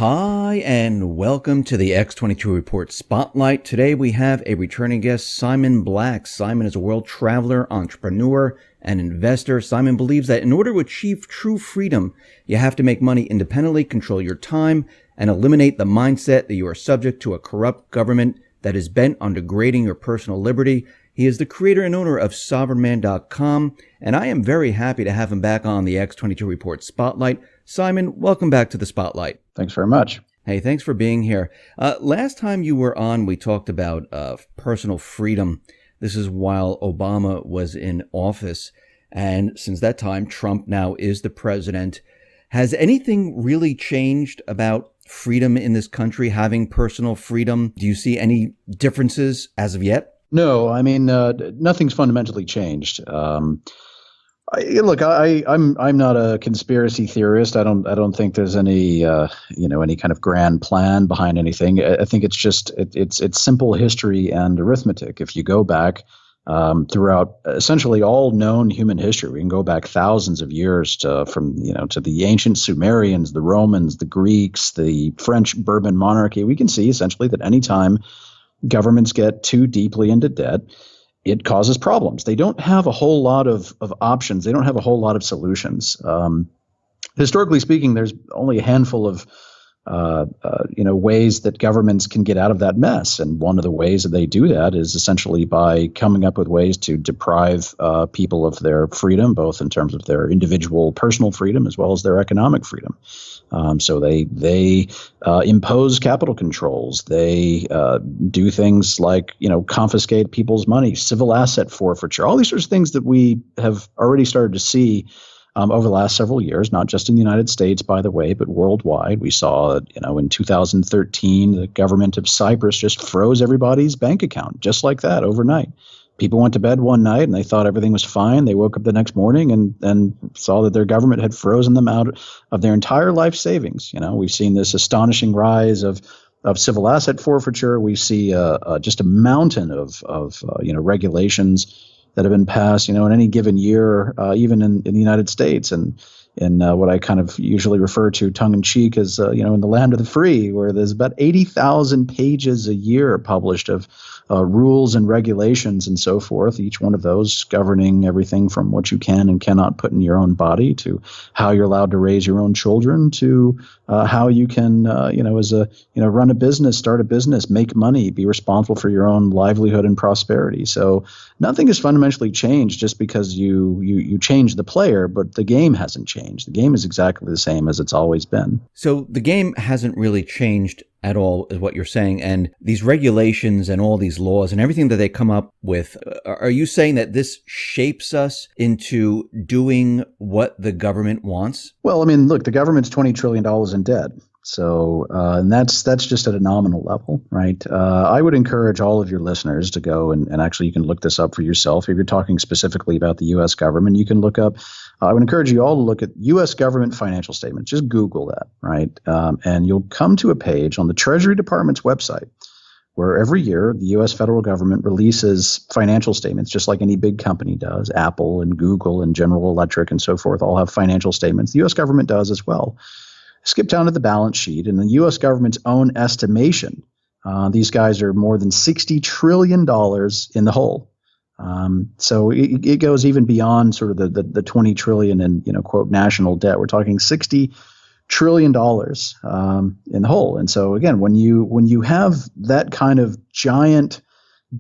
Hi, and welcome to the X22 Report Spotlight. Today we have a returning guest, Simon Black. Simon is a world traveler, entrepreneur, and investor. Simon believes that in order to achieve true freedom, you have to make money independently, control your time, and eliminate the mindset that you are subject to a corrupt government that is bent on degrading your personal liberty. He is the creator and owner of SovereignMan.com, and I am very happy to have him back on the X22 Report Spotlight. Simon, welcome back to the Spotlight. Thanks very much. Hey, thanks for being here. Last time you were on, we talked about personal freedom. This is while Obama was in office. And since that time, Trump now is the president. Has anything really changed about freedom in this country, having personal freedom? Do you see any differences as of yet? No, I mean, nothing's fundamentally changed. I'm not a conspiracy theorist. I don't think there's any any kind of grand plan behind anything. I think it's just it's simple history and arithmetic. If you go back throughout essentially all known human history, we can go back thousands of years to the ancient Sumerians, the Romans, the Greeks, the French Bourbon monarchy. We can see essentially that anytime governments get too deeply into debt, it causes problems. They don't have a whole lot of options. They don't have a whole lot of solutions. Historically speaking, there's only a handful of ways that governments can get out of that mess. And one of the ways that they do that is essentially by coming up with ways to deprive people of their freedom, both in terms of their individual personal freedom as well as their economic freedom. So they impose capital controls. They do things like, confiscate people's money, civil asset forfeiture, all these sorts of things that we have already started to see over the last several years, not just in the United States, by the way, but worldwide. We saw, in 2013, the government of Cyprus just froze everybody's bank account just like that overnight. People went to bed one night and they thought everything was fine. They woke up the next morning and saw that their government had frozen them out of their entire life savings. We've seen this astonishing rise of civil asset forfeiture. We see just a mountain of regulations that have been passed, in any given year, even in the United States, and in what I kind of usually refer to tongue-in-cheek as, in the land of the free, where there's about 80,000 pages a year published of rules and regulations and so forth, each one of those governing everything from what you can and cannot put in your own body to how you're allowed to raise your own children to how you can, run a business, start a business, make money, be responsible for your own livelihood and prosperity. So nothing has fundamentally changed just because you change the player, but the game hasn't changed. The game is exactly the same as it's always been. So the game hasn't really changed at all, is what you're saying. And these regulations and all these laws and everything that they come up with, are you saying that this shapes us into doing what the government wants? Well, I mean, look, the government's $20 trillion in debt. So and that's just at a nominal level, right? I would encourage all of your listeners to go and actually you can look this up for yourself. If you're talking specifically about the U.S. government, you can look up. I would encourage you all to look at U.S. government financial statements. Just Google that, right? And you'll come to a page on the Treasury Department's website where every year the U.S. federal government releases financial statements, just like any big company does. Apple and Google and General Electric and so forth all have financial statements. The U.S. government does as well. Skip down to the balance sheet, and the U.S. government's own estimation, these guys are more than $60 trillion in the hole. So it goes even beyond sort of the 20 trillion in, quote, national debt. We're talking $60 trillion in the hole. And so again, when you have that kind of giant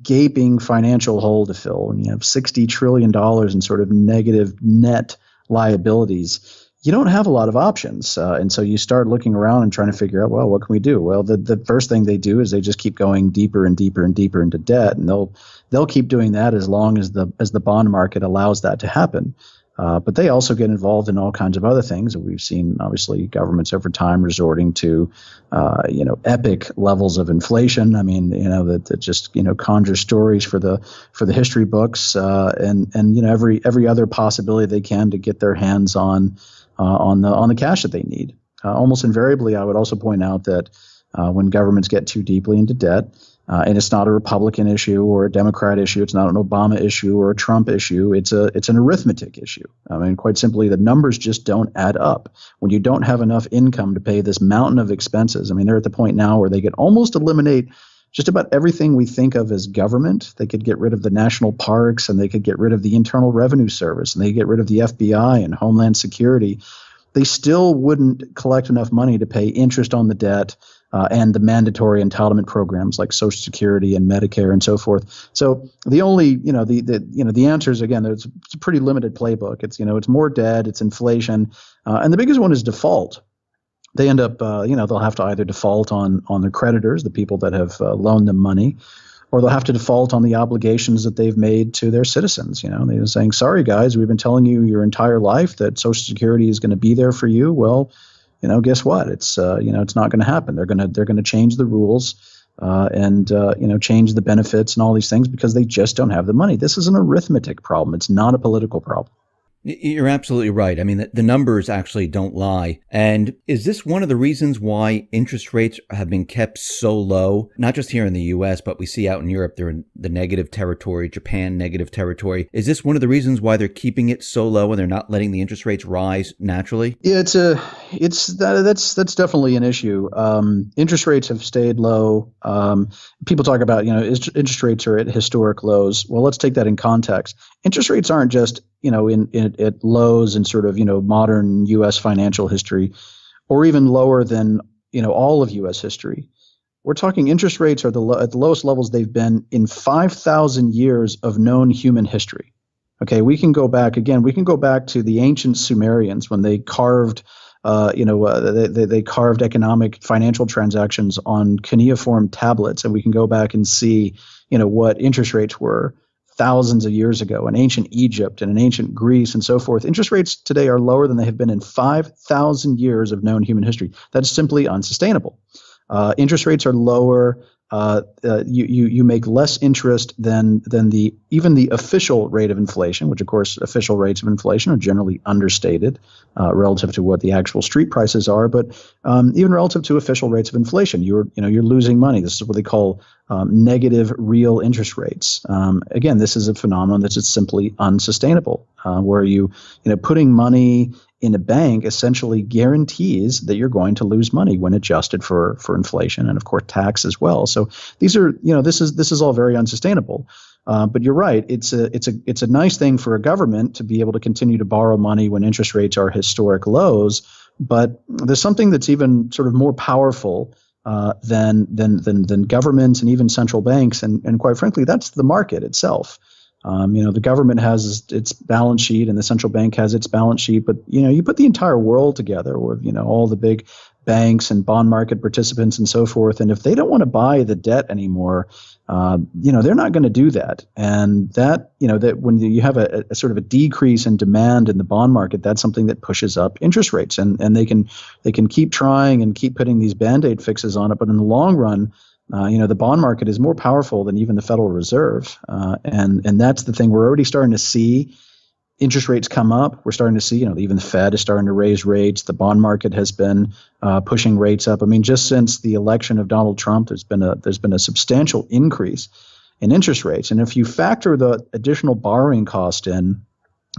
gaping financial hole to fill, and you have $60 trillion in sort of negative net liabilities, you don't have a lot of options. And so you start looking around and trying to figure out, well, what can we do? Well, the first thing they do is they just keep going deeper and deeper and deeper into debt. And they'll keep doing that as long as the bond market allows that to happen. But they also get involved in all kinds of other things. We've seen, obviously, governments over time resorting to, epic levels of inflation. I mean, that just, conjure stories for the history books and every other possibility they can to get their hands on the cash that they need. Almost invariably, I would also point out that when governments get too deeply into debt, And it's not a Republican issue or a Democrat issue. It's not an Obama issue or a Trump issue. It's an arithmetic issue. I mean, quite simply, the numbers just don't add up. When you don't have enough income to pay this mountain of expenses, I mean, they're at the point now where they could almost eliminate just about everything we think of as government. They could get rid of the national parks, and they could get rid of the Internal Revenue Service, and they could get rid of the FBI and Homeland Security. They still wouldn't collect enough money to pay interest on the debt and the mandatory entitlement programs like Social Security and Medicare and so forth. So the only, the answers, again, it's a pretty limited playbook. It's more debt, it's inflation, and the biggest one is default. They end up, they'll have to either default on their creditors, the people that have loaned them money, or they'll have to default on the obligations that they've made to their citizens. They're saying, sorry, guys, we've been telling you your entire life that Social Security is going to be there for you. Well, guess what? It's it's not going to happen. They're going to change the rules and change the benefits and all these things because they just don't have the money. This is an arithmetic problem. It's not a political problem. You're absolutely right. I mean, the numbers actually don't lie. And is this one of the reasons why interest rates have been kept so low? Not just here in the U.S., but we see out in Europe, they're in the negative territory, Japan, negative territory. Is this one of the reasons why they're keeping it so low and they're not letting the interest rates rise naturally? Yeah, that's definitely an issue. Interest rates have stayed low. People talk about, interest rates are at historic lows. Well, let's take that in context. Interest rates aren't just at lows in sort of, modern U.S. financial history, or even lower than, all of U.S. history. We're talking interest rates are at the lowest levels they've been in 5,000 years of known human history. Okay, we can go back to the ancient Sumerians when they carved, they carved economic financial transactions on cuneiform tablets, and we can go back and see, what interest rates were thousands of years ago in ancient Egypt and in ancient Greece and so forth. Interest rates today are lower than they have been in 5,000 years of known human history. That's simply unsustainable. Interest rates are lower. You make less interest than even the official rate of inflation, which of course official rates of inflation are generally understated relative to what the actual street prices are. But even relative to official rates of inflation, you're losing money. This is what they call negative real interest rates. Again, this is a phenomenon that's just simply unsustainable, where putting money in a bank essentially guarantees that you're going to lose money when adjusted for inflation and of course tax as well. So these are, this is all very unsustainable. But you're right. It's a nice thing for a government to be able to continue to borrow money when interest rates are historic lows. But there's something that's even sort of more powerful than governments and even central banks, and quite frankly, that's the market itself. The government has its balance sheet and the central bank has its balance sheet, but you put the entire world together with all the big banks and bond market participants and so forth, and if they don't want to buy the debt anymore, they're not going to do that. And that when you have a sort of a decrease in demand in the bond market, that's something that pushes up interest rates, and they can keep trying and keep putting these Band-Aid fixes on it, but in the long run, the bond market is more powerful than even the Federal Reserve, and that's the thing. We're already starting to see interest rates come up. We're starting to see, even the Fed is starting to raise rates. The bond market has been pushing rates up. I mean, just since the election of Donald Trump, there's been a substantial increase in interest rates. And if you factor the additional borrowing cost in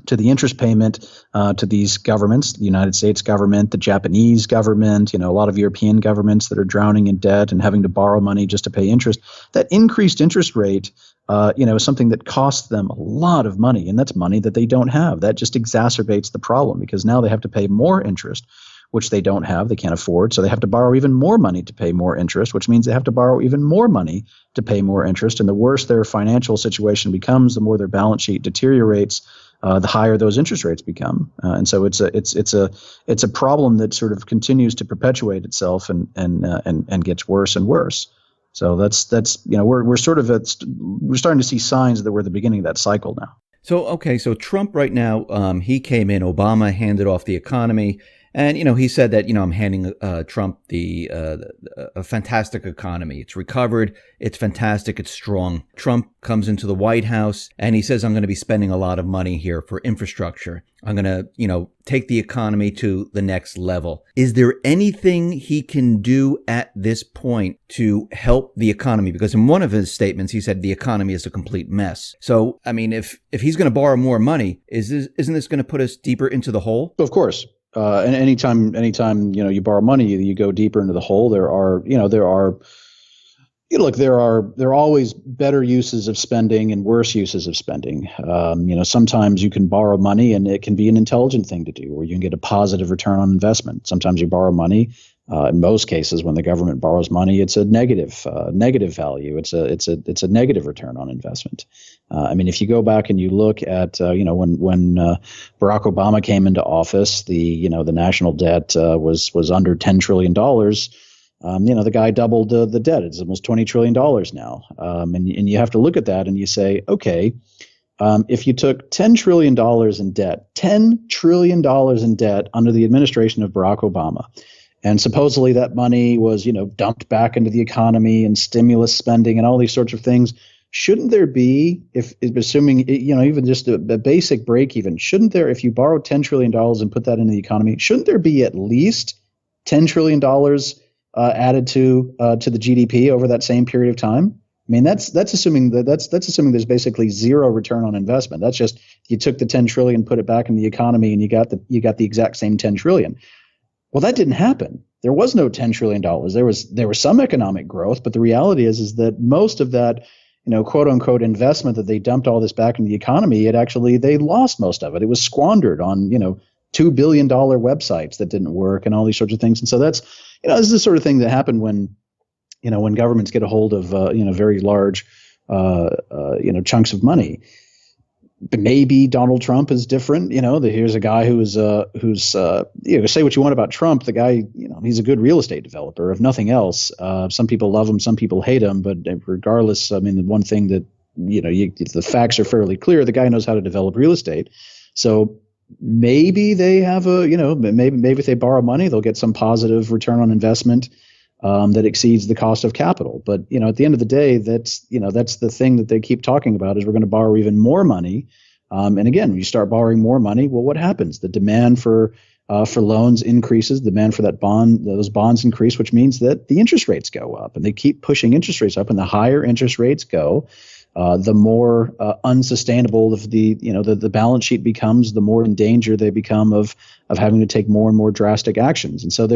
to the interest payment to these governments, the United States government, the Japanese government, a lot of European governments that are drowning in debt and having to borrow money just to pay interest, that increased interest rate is something that costs them a lot of money, and that's money that they don't have. That just exacerbates the problem because now they have to pay more interest, which they don't have, they can't afford. So they have to borrow even more money to pay more interest, which means they have to borrow even more money to pay more interest. And the worse their financial situation becomes, the more their balance sheet deteriorates, the higher those interest rates become. And so it's a problem that sort of continues to perpetuate itself and gets worse and worse. So that's we're starting to see signs that we're at the beginning of that cycle now. So Trump right now, he came in, Obama handed off the economy, And, he said that, I'm handing Trump a fantastic economy. It's recovered. It's fantastic. It's strong. Trump comes into the White House and he says, I'm going to be spending a lot of money here for infrastructure. I'm going to, take the economy to the next level. Is there anything he can do at this point to help the economy? Because in one of his statements, he said the economy is a complete mess. So, I mean, if he's going to borrow more money, isn't this going to put us deeper into the hole? Of course. And anytime, you borrow money, you go deeper into the hole. There are always better uses of spending and worse uses of spending. Sometimes you can borrow money and it can be an intelligent thing to do, where you can get a positive return on investment. Sometimes you borrow money. In most cases, when the government borrows money, it's a negative value. It's a negative return on investment. If you go back and you look at when Barack Obama came into office, the national debt was under $10 trillion. The guy doubled the debt. It's almost $20 trillion now. And you have to look at that and you say, okay, if you took $10 trillion in debt, $10 trillion in debt under the administration of Barack Obama, and supposedly that money was, dumped back into the economy and stimulus spending and all these sorts of things, shouldn't there be, if assuming, even just a basic break even, shouldn't there, if you borrow $10 trillion and put that into the economy, shouldn't there be at least $10 trillion added to the GDP over that same period of time? I mean, that's assuming that's assuming there's basically zero return on investment. That's just, you took the 10 trillion, put it back in the economy, and you got the exact same 10 trillion. Well, that didn't happen. There was no $10 trillion. There was some economic growth, but the reality is that most of that, quote unquote investment that they dumped all this back into the economy, they lost most of it. It was squandered on, $2 billion websites that didn't work and all these sorts of things. And so that's, this is the sort of thing that happened when governments get a hold of, very large, chunks of money. But maybe Donald Trump is different. Here's a guy who's say what you want about Trump. The guy, he's a good real estate developer, if nothing else. Some people love him, some people hate him. But regardless, the one thing that, the facts are fairly clear. The guy knows how to develop real estate. So maybe they have maybe if they borrow money, they'll get some positive return on investment that exceeds the cost of capital. But at the end of the day, that's the thing that they keep talking about, is we're going to borrow even more money. And again, when you start borrowing more money, well, what happens? The demand for loans increases, demand for those bonds increase, which means that the interest rates go up, and they keep pushing interest rates up. And the higher interest rates go, the more unsustainable the balance sheet becomes, the more in danger they become of having to take more and more drastic actions. And so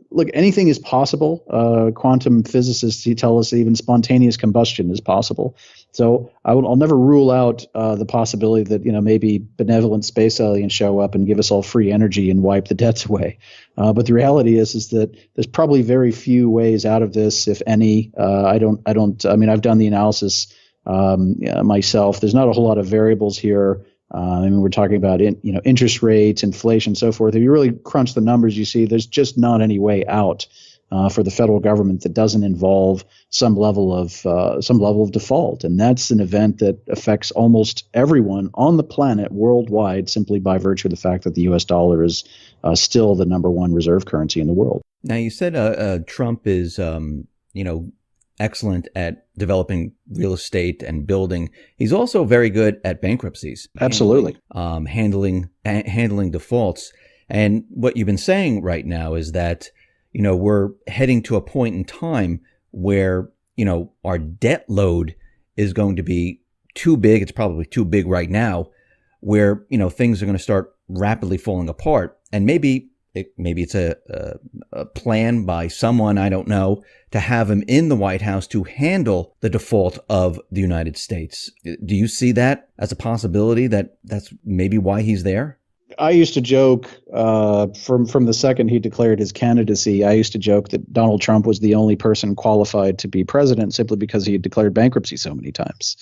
look, anything is possible. Quantum physicists tell us that even spontaneous combustion is possible. So I'll never rule out the possibility that maybe benevolent space aliens show up and give us all free energy and wipe the debts away. But the reality is that there's probably very few ways out of this, if any. I've done the analysis myself. There's not a whole lot of variables here. We're talking about interest rates, inflation, so forth. If you really crunch the numbers, you see there's just not any way out for the federal government that doesn't involve some level of default, and that's an event that affects almost everyone on the planet worldwide, simply by virtue of the fact that the U.S. dollar is still the number one reserve currency in the world. Now, you said Trump is excellent at developing real estate and building. He's also very good at bankruptcies. Absolutely. Handling defaults. And what you've been saying right now is that, we're heading to a point in time where, our debt load is going to be too big. It's probably too big right now, where, things are going to start rapidly falling apart. And maybe it's a plan by someone, I don't know, to have him in the White House to handle the default of the United States. Do you see that as a possibility, that's maybe why he's there? I used to joke from the second he declared his candidacy, I used to joke that Donald Trump was the only person qualified to be president simply because he had declared bankruptcy so many times.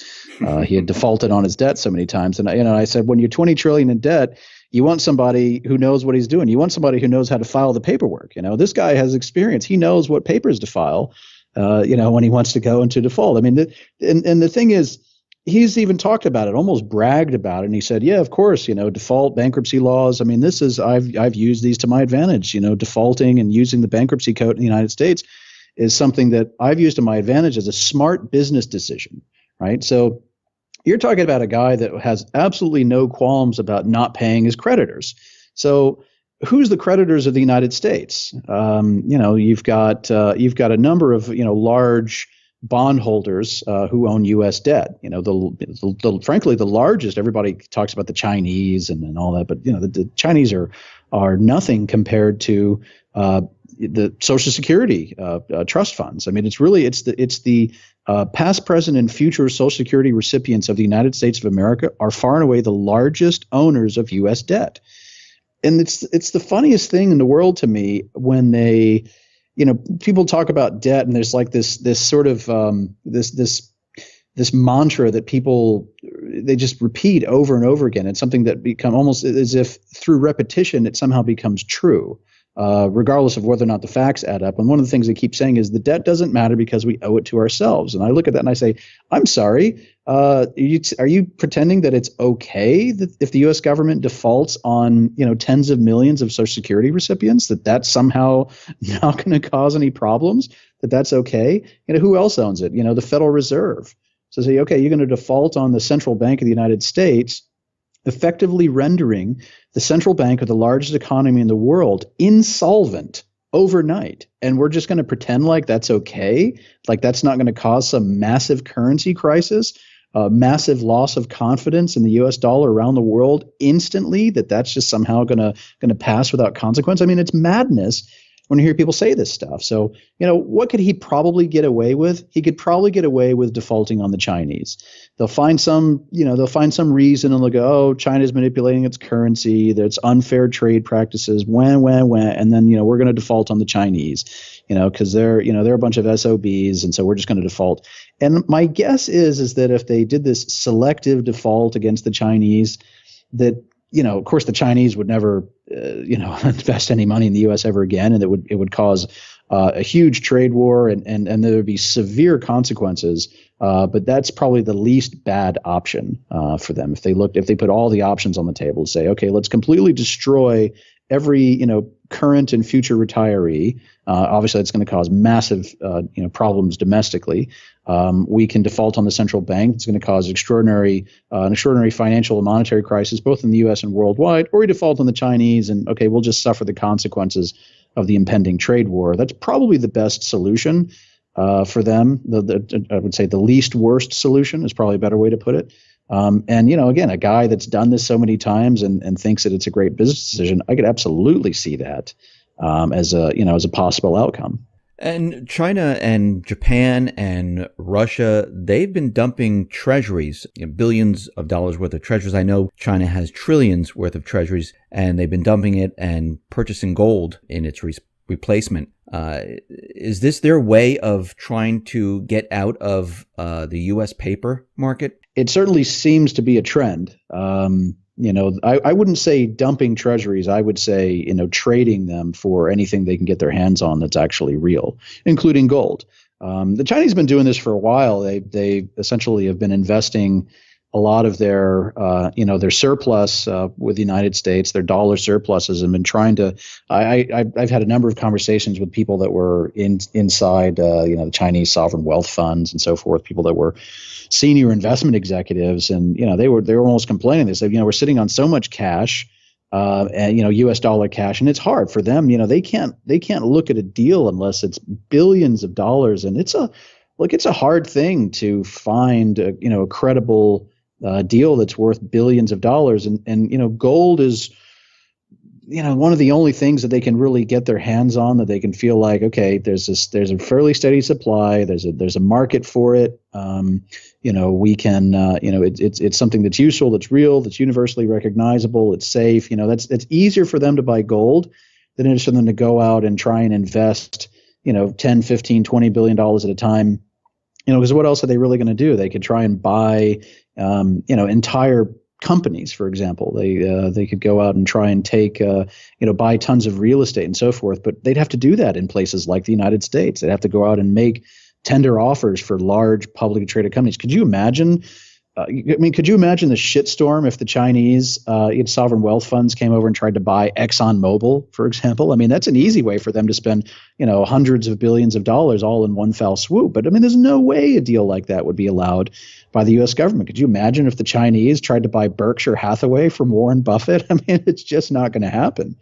He had defaulted on his debt so many times. And I said, when you're $20 trillion in debt, you want somebody who knows what he's doing. You want somebody who knows how to file the paperwork. This guy has experience. He knows what papers to file, when he wants to go into default. And the thing is, he's even talked about it, almost bragged about it. And he said, yeah, of course, default bankruptcy laws. I mean, I've used these to my advantage, defaulting and using the bankruptcy code in the United States is something that I've used to my advantage as a smart business decision, right? So you're talking about a guy that has absolutely no qualms about not paying his creditors. So who's the creditors of the United States? You've got a number of large bondholders who own U.S. debt. Frankly, the largest. Everybody talks about the Chinese and all that, but the Chinese are nothing compared to the Social Security trust funds. I mean, it's the past, present, and future Social Security recipients of the United States of America are far and away the largest owners of U.S. debt. And it's the funniest thing in the world to me when they, people talk about debt and there's like this sort of this mantra that they just repeat over and over again. It's something that become almost as if through repetition it somehow becomes true. Regardless of whether or not the facts add up. And one of the things they keep saying is the debt doesn't matter because we owe it to ourselves. And I look at that and I say, I'm sorry, are you pretending that it's okay that if the U.S. government defaults on tens of millions of Social Security recipients, that's somehow not going to cause any problems? That's okay? Who else owns it? The Federal Reserve. So say, okay, you're going to default on the Central Bank of the United States, effectively rendering the central bank of the largest economy in the world insolvent overnight. And we're just going to pretend like that's okay, like that's not going to cause some massive currency crisis, massive loss of confidence in the U.S. dollar around the world instantly, that's just somehow going to pass without consequence. I mean, it's madness when you hear people say this stuff. So, what could he probably get away with? He could probably get away with defaulting on the Chinese. They'll find some reason and they'll go, oh, China's manipulating its currency. There's unfair trade practices. When, and then, we're going to default on the Chinese, because they're a bunch of SOBs. And so we're just going to default. And my guess is that if they did this selective default against the Chinese, that, of course, the Chinese would never, invest any money in the U.S. ever again, and it would cause a huge trade war, and there would be severe consequences. But that's probably the least bad option for them if they put all the options on the table and say, okay, let's completely destroy every current and future retiree. Obviously, that's going to cause massive problems domestically. We can default on the central bank. It's going to cause an extraordinary financial and monetary crisis, both in the U.S. and worldwide. Or we default on the Chinese, and okay, we'll just suffer the consequences of the impending trade war. That's probably the best solution for them. I would say the least worst solution is probably a better way to put it. And again, a guy that's done this so many times and thinks that it's a great business decision, I could absolutely see that as a possible outcome. And China and Japan and Russia, they've been dumping treasuries, billions of dollars worth of treasuries. I know China has trillions worth of treasuries, and they've been dumping it and purchasing gold in its replacement. Is this their way of trying to get out of the U.S. paper market? It certainly seems to be a trend. I wouldn't say dumping treasuries. I would say, trading them for anything they can get their hands on that's actually real, including gold. The Chinese have been doing this for a while. They essentially have been investing a lot of their surplus with the United States, their dollar surpluses, and been trying to. I've had a number of conversations with people that were inside, the Chinese sovereign wealth funds and so forth. People that were senior investment executives, and they were almost complaining. They said, we're sitting on so much cash, and U.S. dollar cash, and it's hard for them. They can't look at a deal unless it's billions of dollars, and it's a hard thing to find a credible deal that's worth billions of dollars, and gold is one of the only things that they can really get their hands on, that they can feel like, okay, there's a fairly steady supply, there's a market for it. We can it's something that's useful, that's real, that's universally recognizable, it's safe. That's easier for them to buy gold than it is for them to go out and try and invest 10, 15, $20 billion at a time. Because what else are they really going to do? They could try and buy entire companies, for example. They could go out and try and take buy tons of real estate and so forth, but they'd have to do that in places like the United States. They'd have to go out and make tender offers for large publicly traded companies. Could you imagine I mean, could you imagine the shitstorm if the Chinese sovereign wealth funds came over and tried to buy ExxonMobil, for example? I mean, that's an easy way for them to spend, hundreds of billions of dollars all in one fell swoop. But I mean, there's no way a deal like that would be allowed by the U.S. government. Could you imagine if the Chinese tried to buy Berkshire Hathaway from Warren Buffett? I mean, it's just not going to happen.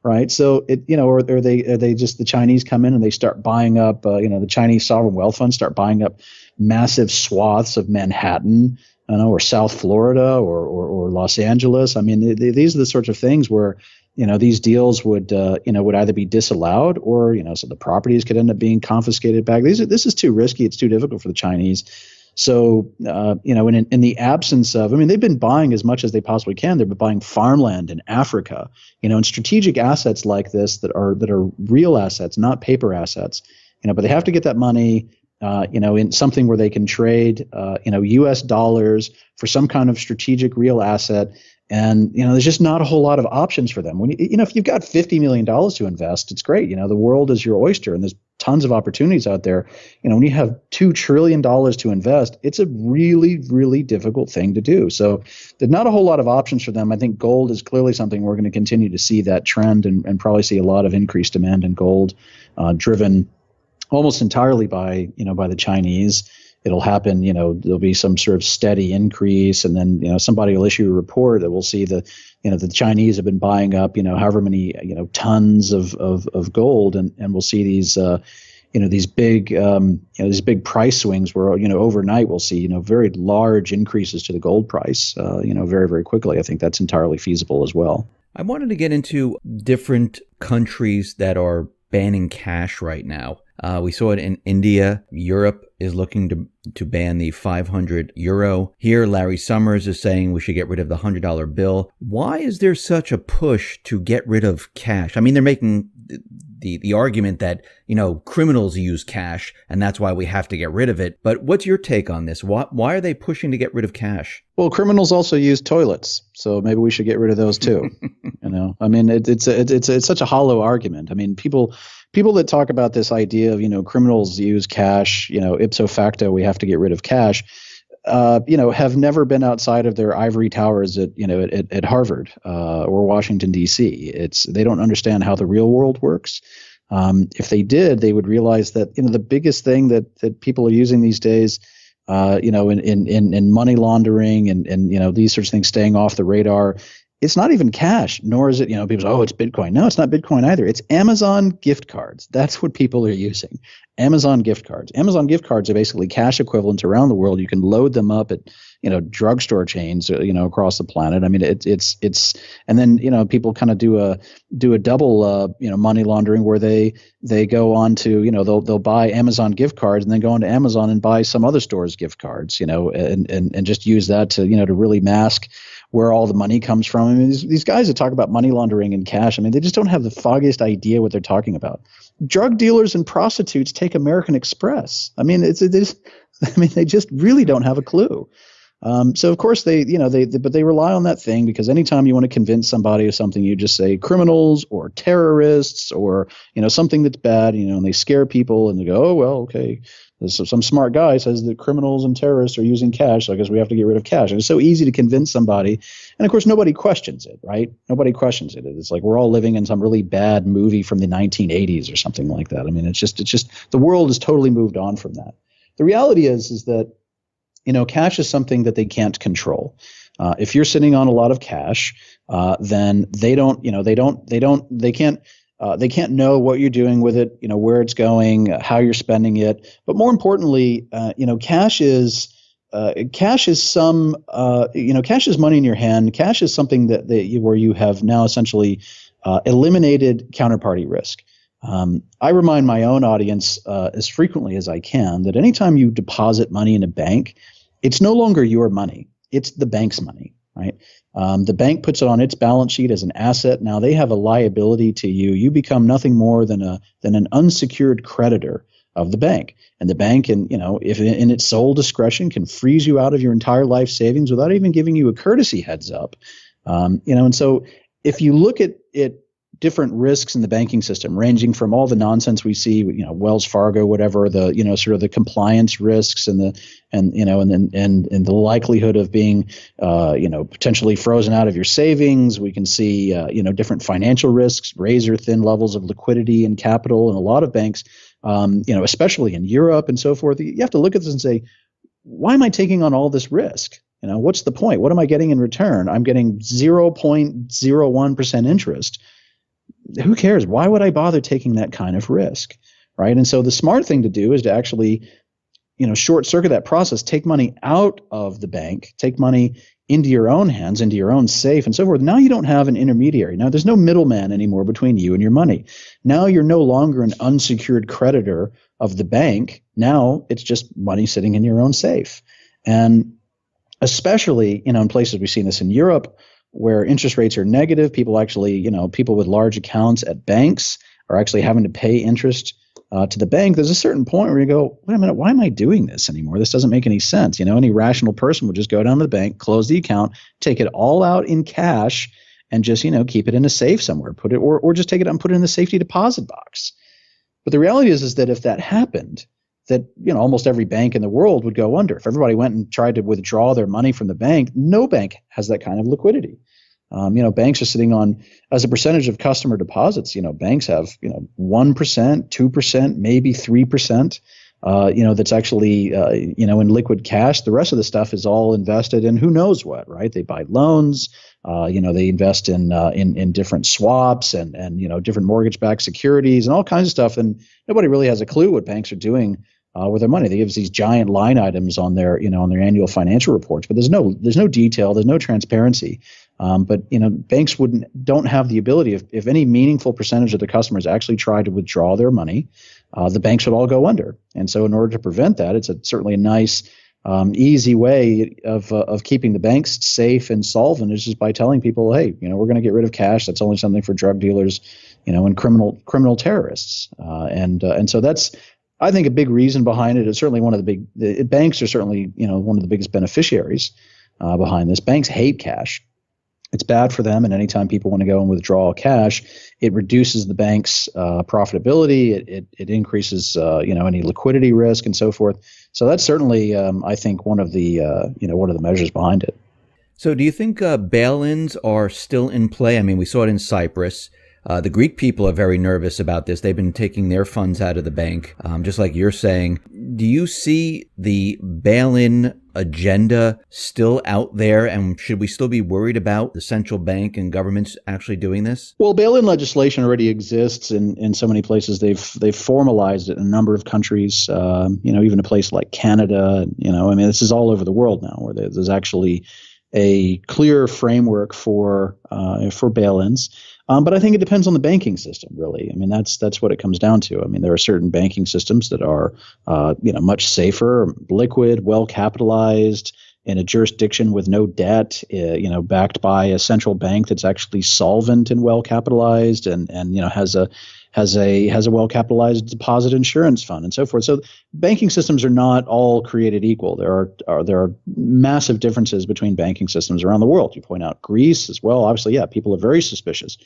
Right. So or they just the Chinese come in and they start buying up, the Chinese sovereign wealth funds start buying up massive swaths of Manhattan, or South Florida or Los Angeles. I mean, these are the sorts of things where, these deals would either be disallowed or, so the properties could end up being confiscated back. This is too risky. It's too difficult for the Chinese. So, in the absence of, I mean, they've been buying as much as they possibly can. They've been buying farmland in Africa, and strategic assets like this that are real assets, not paper assets, but they have to get that money, in something where they can trade, U.S. dollars for some kind of strategic real asset. And, there's just not a whole lot of options for them. When if you've got $50 million to invest, it's great. The world is your oyster and there's tons of opportunities out there. When you have $2 trillion to invest, it's a really, really difficult thing to do. So there's not a whole lot of options for them. I think gold is clearly something we're going to continue to see that trend and probably see a lot of increased demand in gold, driven almost entirely by the Chinese. It'll happen, there'll be some sort of steady increase, and then, somebody will issue a report that we'll see the Chinese have been buying up, however many, tons of gold, and we'll see these, these big price swings where, overnight we'll see, very large increases to the gold price, very, very quickly. I think that's entirely feasible as well. I wanted to get into different countries that are banning cash right now. We saw it in India. Europe is looking to ban the 500 euro. Here, Larry Summers is saying we should get rid of the $100 bill. Why is there such a push to get rid of cash? I mean, they're making the argument that, criminals use cash and that's why we have to get rid of it. But what's your take on this? Why are they pushing to get rid of cash? Well, criminals also use toilets, so maybe we should get rid of those too. I mean, it's such a hollow argument. I mean, people that talk about this idea of, criminals use cash, ipso facto, we have to get rid of cash, have never been outside of their ivory towers at Harvard or Washington, D.C. They don't understand how the real world works. If they did, they would realize that, the biggest thing that people are using these days, in money laundering and these sorts of things staying off the radar, it's not even cash, nor is it, people say, oh, it's Bitcoin. No, it's not Bitcoin either. It's Amazon gift cards. That's what people are using. Amazon gift cards. Amazon gift cards are basically cash equivalents around the world. You can load them up at, drugstore chains, across the planet. I mean, it's, and then, people kind of do a double, money laundering where they go on to, they'll buy Amazon gift cards and then go onto Amazon and buy some other store's gift cards, and just use that to, to really mask where all the money comes from. I mean, these guys that talk about money laundering and cash, I mean, they just don't have the foggiest idea what they're talking about. Drug dealers and prostitutes take American Express. I mean, they just really don't have a clue. So of course but they rely on that thing, because anytime you want to convince somebody of something, you just say criminals or terrorists or, something that's bad, and they scare people and they go, oh, well, okay. So some smart guy says that criminals and terrorists are using cash, so I guess we have to get rid of cash. And it's so easy to convince somebody. And of course, nobody questions it, right? Nobody questions it. It's like we're all living in some really bad movie from the 1980s or something like that. I mean, it's just the world has totally moved on from that. The reality is that, cash is something that they can't control. If you're sitting on a lot of cash, then they can't know what you're doing with it, where it's going, how you're spending it. But more importantly, cash is cash is money in your hand. Cash is something where you have now essentially eliminated counterparty risk. I remind my own audience as frequently as I can that anytime you deposit money in a bank, it's no longer your money. It's the bank's money, right? The bank puts it on its balance sheet as an asset. Now they have a liability to you. You become nothing more than an unsecured creditor of the bank. And the bank, if in its sole discretion, can freeze you out of your entire life savings without even giving you a courtesy heads up. And so if you look at it different risks in the banking system, ranging from all the nonsense we see, Wells Fargo, whatever, the sort of the compliance risks and the likelihood of being potentially frozen out of your savings. We can see different financial risks, razor thin levels of liquidity and capital, and a lot of banks, especially in Europe and so forth. You have to look at this and say, why am I taking on all this risk? What's the point? What am I getting in return? I'm getting 0.01% interest. Who cares? Why would I bother taking that kind of risk, right? And so the smart thing to do is to actually, short circuit that process, take money out of the bank, take money into your own hands, into your own safe and so forth. Now you don't have an intermediary. Now there's no middleman anymore between you and your money. Now you're no longer an unsecured creditor of the bank. Now it's just money sitting in your own safe. And especially, in places we've seen this in Europe where interest rates are negative, people actually, people with large accounts at banks are actually having to pay interest to the bank. There's a certain point where you go, wait a minute, why am I doing this anymore? This doesn't make any sense. Any rational person would just go down to the bank, close the account, take it all out in cash and just, keep it in a safe somewhere, put it, or just take it out and put it in the safety deposit box. But the reality is that if that happened, that almost every bank in the world would go under. If everybody went and tried to withdraw their money from the bank, no bank has that kind of liquidity. Banks are sitting on, as a percentage of customer deposits, banks have 1%, 2%, maybe 3%. That's actually in liquid cash. The rest of the stuff is all invested in who knows what, right? They buy loans. They invest in different swaps and different mortgage-backed securities and all kinds of stuff. And nobody really has a clue what banks are doing with their money. They give us these giant line items on their annual financial reports, but there's no detail, there's no transparency. But banks don't have the ability, if any meaningful percentage of the customers actually try to withdraw their money, the banks would all go under. And so in order to prevent that, it's certainly a nice, easy way of keeping the banks safe and solvent is just by telling people, hey, we're going to get rid of cash. That's only something for drug dealers, and criminal terrorists. And so that's, I think, a big reason behind it. It's certainly one of the banks are certainly, one of the biggest beneficiaries behind this. Banks hate cash. It's bad for them, and anytime people want to go and withdraw cash, it reduces the bank's profitability. It increases any liquidity risk and so forth. So that's certainly, I think, one of the measures behind it. So do you think bail-ins are still in play? I mean, we saw it in Cyprus. The Greek people are very nervous about this. They've been taking their funds out of the bank, just like you're saying. Do you see the bail-in agenda still out there, and should we still be worried about the central bank and governments actually doing this? Well, bail-in legislation already exists in so many places. They've formalized it in a number of countries. Even a place like Canada. This is all over the world now, where there's actually a clear framework for bail-ins. But I think it depends on the banking system, really. That's what it comes down to. There are certain banking systems that are, much safer, liquid, well capitalized, in a jurisdiction with no debt, backed by a central bank that's actually solvent and well capitalized, and has a well capitalized deposit insurance fund and so forth. So banking systems are not all created equal. There are massive differences between banking systems around the world. You point out Greece as well. Obviously, yeah, people are very suspicious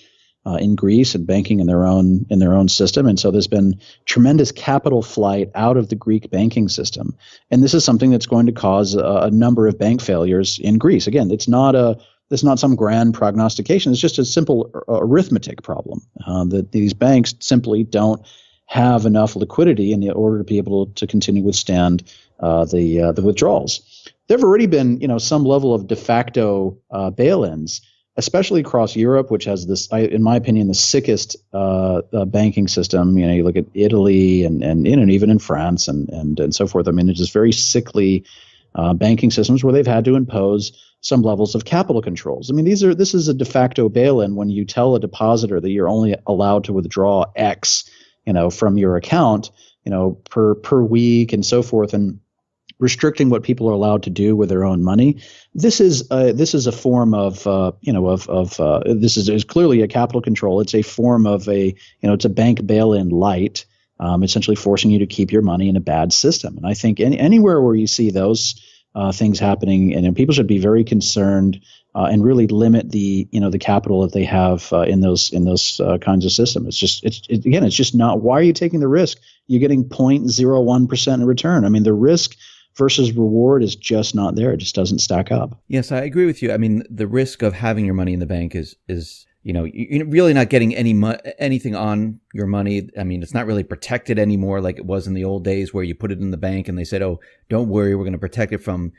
in Greece and banking in their own system, and so there's been tremendous capital flight out of the Greek banking system, and this is something that's going to cause a number of bank failures in Greece. Again, it's not some grand prognostication. It's just a simple arithmetic problem that these banks simply don't have enough liquidity in order to be able to continue to withstand the withdrawals. There have already been some level of de facto bail-ins, especially across Europe, which has this, in my opinion, the sickest banking system. You look at Italy and even in France and so forth. It's just very sickly banking systems where they've had to impose some levels of capital controls. This is a de facto bail-in when you tell a depositor that you're only allowed to withdraw X, from your account, per week and so forth, and restricting what people are allowed to do with their own money. This is a form of this is clearly a capital control. It's a form of it's a bank bail-in light, essentially forcing you to keep your money in a bad system. And I think anywhere where you see those things happening, and people should be very concerned and really limit the the capital that they have in those kinds of systems. It's just not. Why are you taking the risk? You're getting 0.01% in return. I mean, the risk versus reward is just not there. It just doesn't stack up. Yes, I agree with you. I mean, the risk of having your money in the bank is you're really not getting anything on your money. I mean, it's not really protected anymore like it was in the old days where you put it in the bank and they said, oh, don't worry, we're going to protect it from,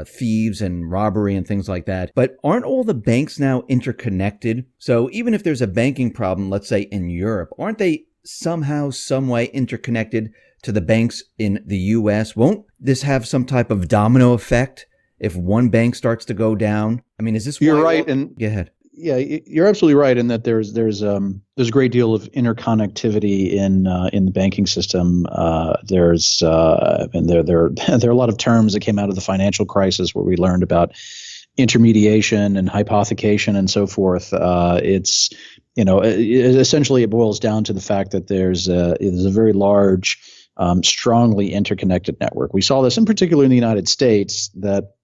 thieves and robbery and things like that. But aren't all the banks now interconnected? So even if there's a banking problem, let's say in Europe, aren't they somehow, some way interconnected to the banks in the U.S.? Won't this have some type of domino effect if one bank starts to go down? I mean, is this You're right, and go ahead. Yeah, you're absolutely right in that there's a great deal of interconnectivity in the banking system. And there are a lot of terms that came out of the financial crisis where we learned about intermediation and hypothecation and so forth. Essentially it boils down to the fact that there's a very large, strongly interconnected network. We saw this in particular in the United States, that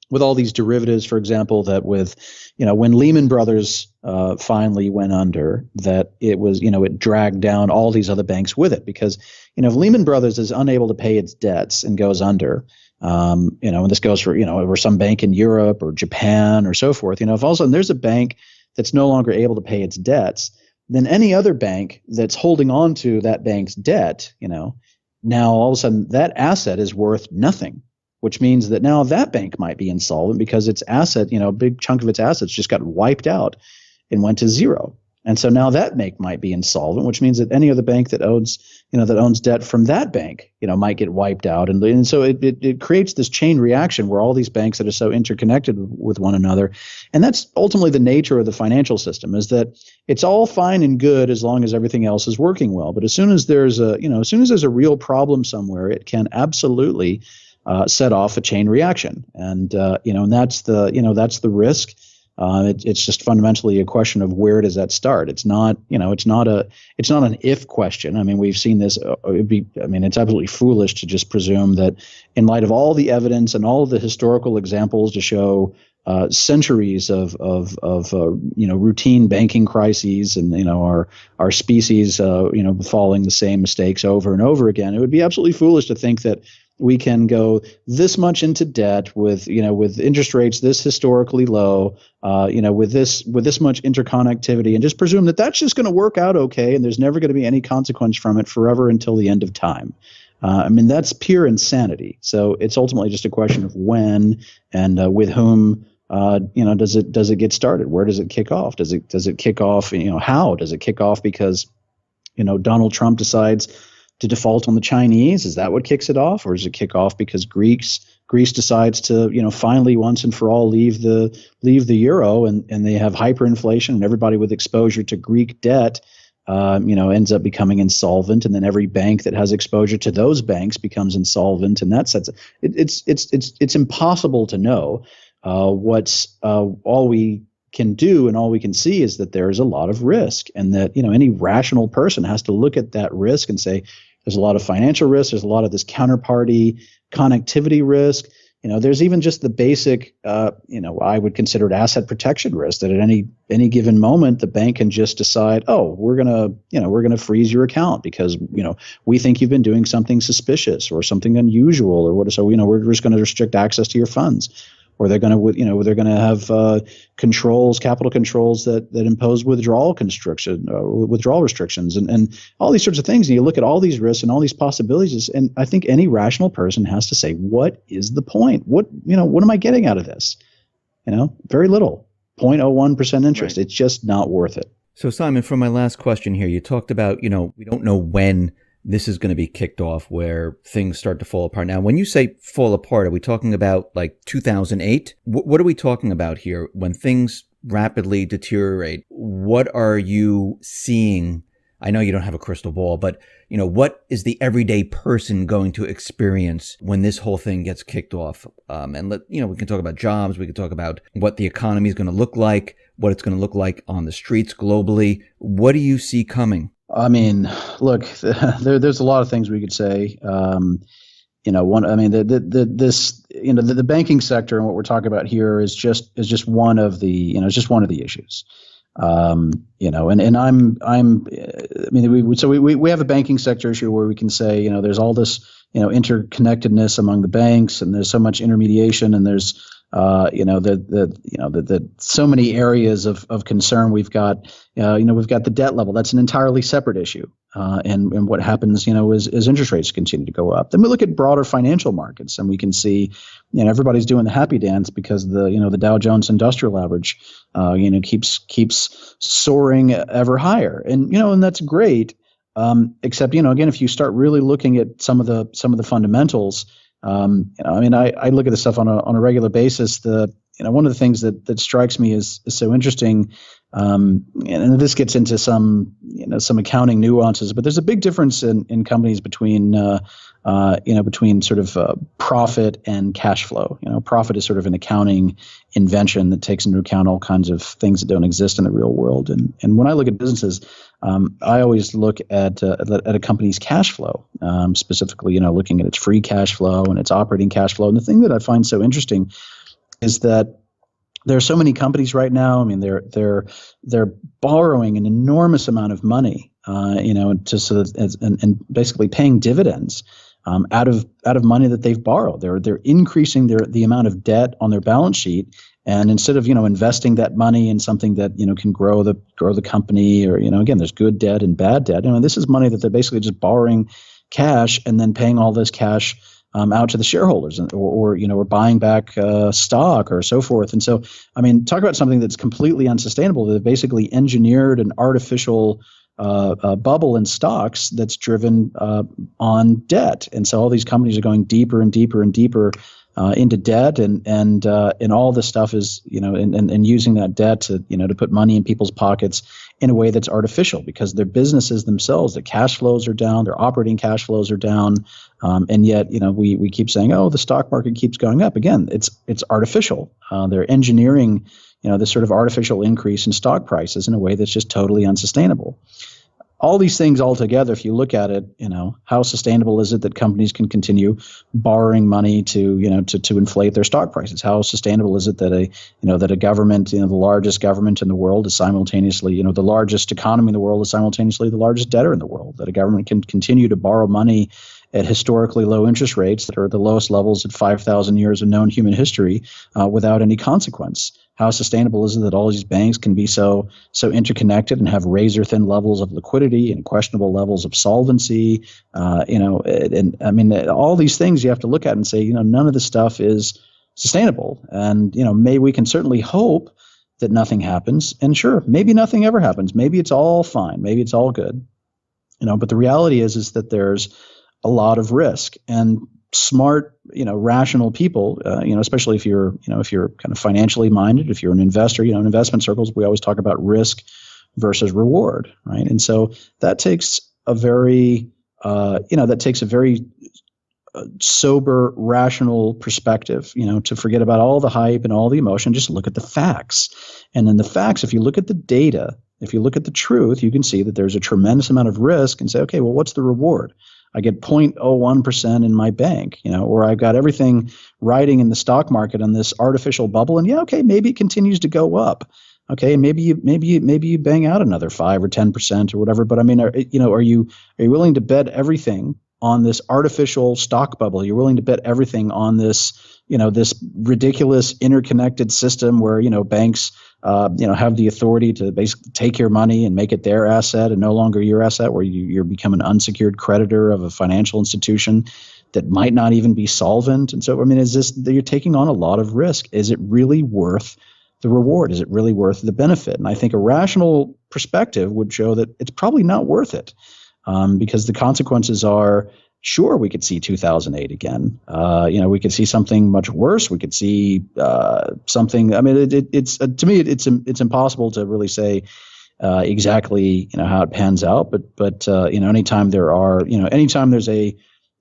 with all these derivatives, for example, that with, when Lehman Brothers finally went under, that it was, it dragged down all these other banks with it, because, if Lehman Brothers is unable to pay its debts and goes under, and this goes for, or some bank in Europe or Japan or so forth, if all of a sudden there's a bank that's no longer able to pay its debts, then any other bank that's holding on to that bank's debt, now all of a sudden that asset is worth nothing, which means that now that bank might be insolvent because its asset, a big chunk of its assets just got wiped out and went to zero. And so now that bank might be insolvent, which means that any other bank that owns debt from that bank, might get wiped out. And so it creates this chain reaction where all these banks that are so interconnected with one another. And that's ultimately the nature of the financial system, is that it's all fine and good as long as everything else is working well. But as soon as there's a real problem somewhere, it can absolutely set off a chain reaction, and that's the risk. It's just fundamentally a question of where does that start. It's not an if question. I mean, we've seen this. It's absolutely foolish to just presume that, in light of all the evidence and all of the historical examples to show centuries of routine banking crises, and our species falling the same mistakes over and over again, it would be absolutely foolish to think that we can go this much into debt with interest rates this historically low, with this much interconnectivity, and just presume that that's just going to work out okay, and there's never going to be any consequence from it forever until the end of time. That's pure insanity. So it's ultimately just a question of when and with whom. Does it get started? Where does it kick off? Does it kick off? How does it kick off? Because Donald Trump decides to default on the Chinese? Is that what kicks it off? Or does it kick off because Greece decides to, finally once and for all leave the euro, and they have hyperinflation, and everybody with exposure to Greek debt, ends up becoming insolvent, and then every bank that has exposure to those banks becomes insolvent, and that sets it's impossible to know. All we can do and all we can see is that there is a lot of risk, and that any rational person has to look at that risk and say, there's a lot of financial risk, there's a lot of this counterparty connectivity risk, there's even just the basic I would consider it asset protection risk, that at any given moment the bank can just decide, oh, we're gonna freeze your account because we think you've been doing something suspicious or something unusual or what, so we're just going to restrict access to your funds. Or they're going to have capital controls that impose withdrawal restrictions, and all these sorts of things. And you look at all these risks and all these possibilities, and I think any rational person has to say, what is the point? What am I getting out of this? Very little, 0.01% interest. Right. It's just not worth it. So Simon, for my last question here, you talked about, we don't know when this is going to be kicked off, where things start to fall apart. Now, when you say fall apart, are we talking about like 2008? What are we talking about here when things rapidly deteriorate? What are you seeing? I know you don't have a crystal ball, but what is the everyday person going to experience when this whole thing gets kicked off? And we can talk about jobs. We can talk about what the economy is going to look like, what it's going to look like on the streets globally. What do you see coming? I mean, look, there's a lot of things we could say. I mean, the banking sector and what we're talking about here is just one of the, it's just one of the issues. I mean, we have a banking sector issue where we can say, there's all this, interconnectedness among the banks, and there's so much intermediation, and there's, so many areas of concern. We've got, we've got the debt level. That's an entirely separate issue. And what happens, is interest rates continue to go up. Then we look at broader financial markets, and we can see, everybody's doing the happy dance because the Dow Jones Industrial Average, keeps soaring ever higher, and that's great. Except, again, if you start really looking at some of the fundamentals, I mean, I look at this stuff on a regular basis. One of the things that strikes me is so interesting, and this gets into some accounting nuances, but there's a big difference in companies between sort of profit and cash flow. Profit is sort of an accounting invention that takes into account all kinds of things that don't exist in the real world. And when I look at businesses, I always look at a company's cash flow, specifically, looking at its free cash flow and its operating cash flow. And the thing that I find so interesting is that there are so many companies right now. I mean, they're borrowing an enormous amount of money, and basically paying dividends out of money that they've borrowed. They're increasing the amount of debt on their balance sheet, and instead of investing that money in something that can grow the company, or again, there's good debt and bad debt. This is money that they're basically just borrowing cash and then paying all this cash out to the shareholders, or buying back stock or so forth. And so, I mean, talk about something that's completely unsustainable. They've basically engineered an artificial bubble in stocks that's driven on debt. And so all these companies are going deeper and deeper and deeper into debt, and all this stuff is, and using that debt to put money in people's pockets in a way that's artificial, because their businesses themselves, their cash flows are down, their operating cash flows are down, and yet we keep saying, oh, the stock market keeps going up. Again, it's artificial. They're engineering this sort of artificial increase in stock prices in a way that's just totally unsustainable. All these things all together, if you look at it, how sustainable is it that companies can continue borrowing money to inflate their stock prices? How sustainable is it that a government, the largest government in the world is simultaneously, the largest economy in the world is simultaneously the largest debtor in the world, that a government can continue to borrow money at historically low interest rates that are at the lowest levels at 5,000 years of known human history without any consequence? How sustainable is it that all these banks can be so interconnected and have razor thin levels of liquidity and questionable levels of solvency? And I mean, all these things you have to look at and say, none of this stuff is sustainable. And, maybe we can certainly hope that nothing happens. And sure, maybe nothing ever happens. Maybe it's all fine. Maybe it's all good. But the reality is that there's a lot of risk, and smart, rational people, especially if you're kind of financially minded, if you're an investor, in investment circles, we always talk about risk versus reward, right? And so that takes a very, sober, rational perspective, to forget about all the hype and all the emotion, just look at the facts. And then the facts, if you look at the data, if you look at the truth, you can see that there's a tremendous amount of risk, and say, okay, well, what's the reward? I get 0.01% in my bank, or I've got everything riding in the stock market on this artificial bubble. And okay, maybe it continues to go up. Okay, maybe you bang out another 5 or 10% or whatever. But I mean, are you willing to bet everything on this artificial stock bubble? You're willing to bet everything on this, this ridiculous interconnected system where, banks, have the authority to basically take your money and make it their asset and no longer your asset, where you're become an unsecured creditor of a financial institution that might not even be solvent. And so, I mean, you're taking on a lot of risk. Is it really worth the reward? Is it really worth the benefit? And I think a rational perspective would show that it's probably not worth it, because the consequences are, sure, we could see 2008 again. We could see something much worse. We could see something. I mean, it's to me, it's impossible to really say exactly how it pans out. But anytime there's a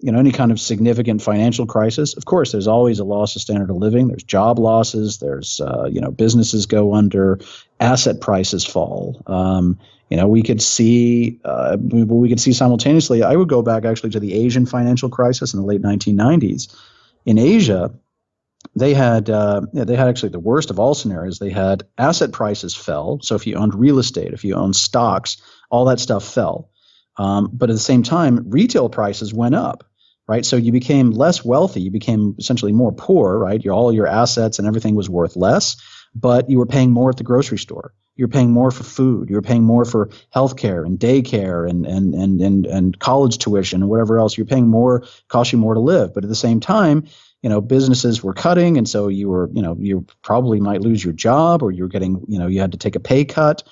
any kind of significant financial crisis, of course, there's always a loss of standard of living. There's job losses. There's, businesses go under, asset prices fall. We could see simultaneously. I would go back actually to the Asian financial crisis in the late 1990s. In Asia, they had actually the worst of all scenarios. They had asset prices fell. So if you owned real estate, if you owned stocks, all that stuff fell. But at the same time, retail prices went up, right? So you became less wealthy. You became essentially more poor, right? All your assets and everything was worth less, but you were paying more at the grocery store. You're paying more for food. You're paying more for healthcare and daycare and college tuition and whatever else. You're paying more, cost you more to live. But at the same time, businesses were cutting, and so you probably might lose your job, or you're getting, you had to take a pay cut.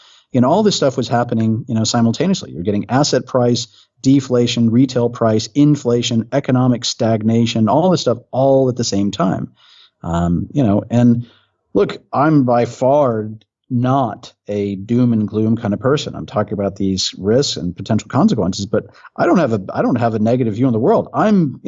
All this stuff was happening, simultaneously. You're getting asset price deflation, retail price inflation, economic stagnation, all this stuff all at the same time. And look, I'm by far not a doom and gloom kind of person. I'm talking about these risks and potential consequences, but I don't have a negative view on the world. I'm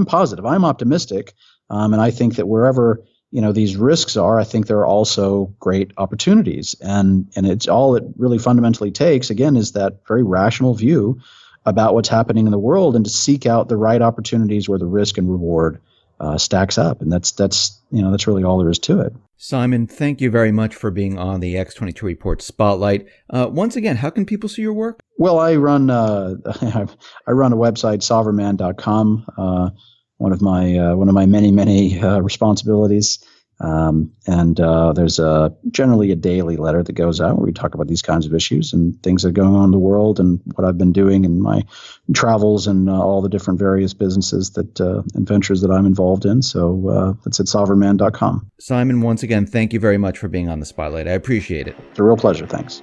positive. I'm optimistic, and I think that wherever these risks are, I think there are also great opportunities, and it's all it really fundamentally takes, again, is that very rational view about what's happening in the world, and to seek out the right opportunities where the risk and reward stacks up, and that's really all there is to it. Simon, thank you very much for being on the X22 Report Spotlight. Once again, how can people see your work? Well, I run a website, sovereignman.com. One of my many responsibilities. And there's generally a daily letter that goes out where we talk about these kinds of issues and things that are going on in the world and what I've been doing in my travels and all the different various businesses and ventures that I'm involved in. So that's at sovereignman.com. Simon, once again, thank you very much for being on the Spotlight. I appreciate it. It's a real pleasure. Thanks.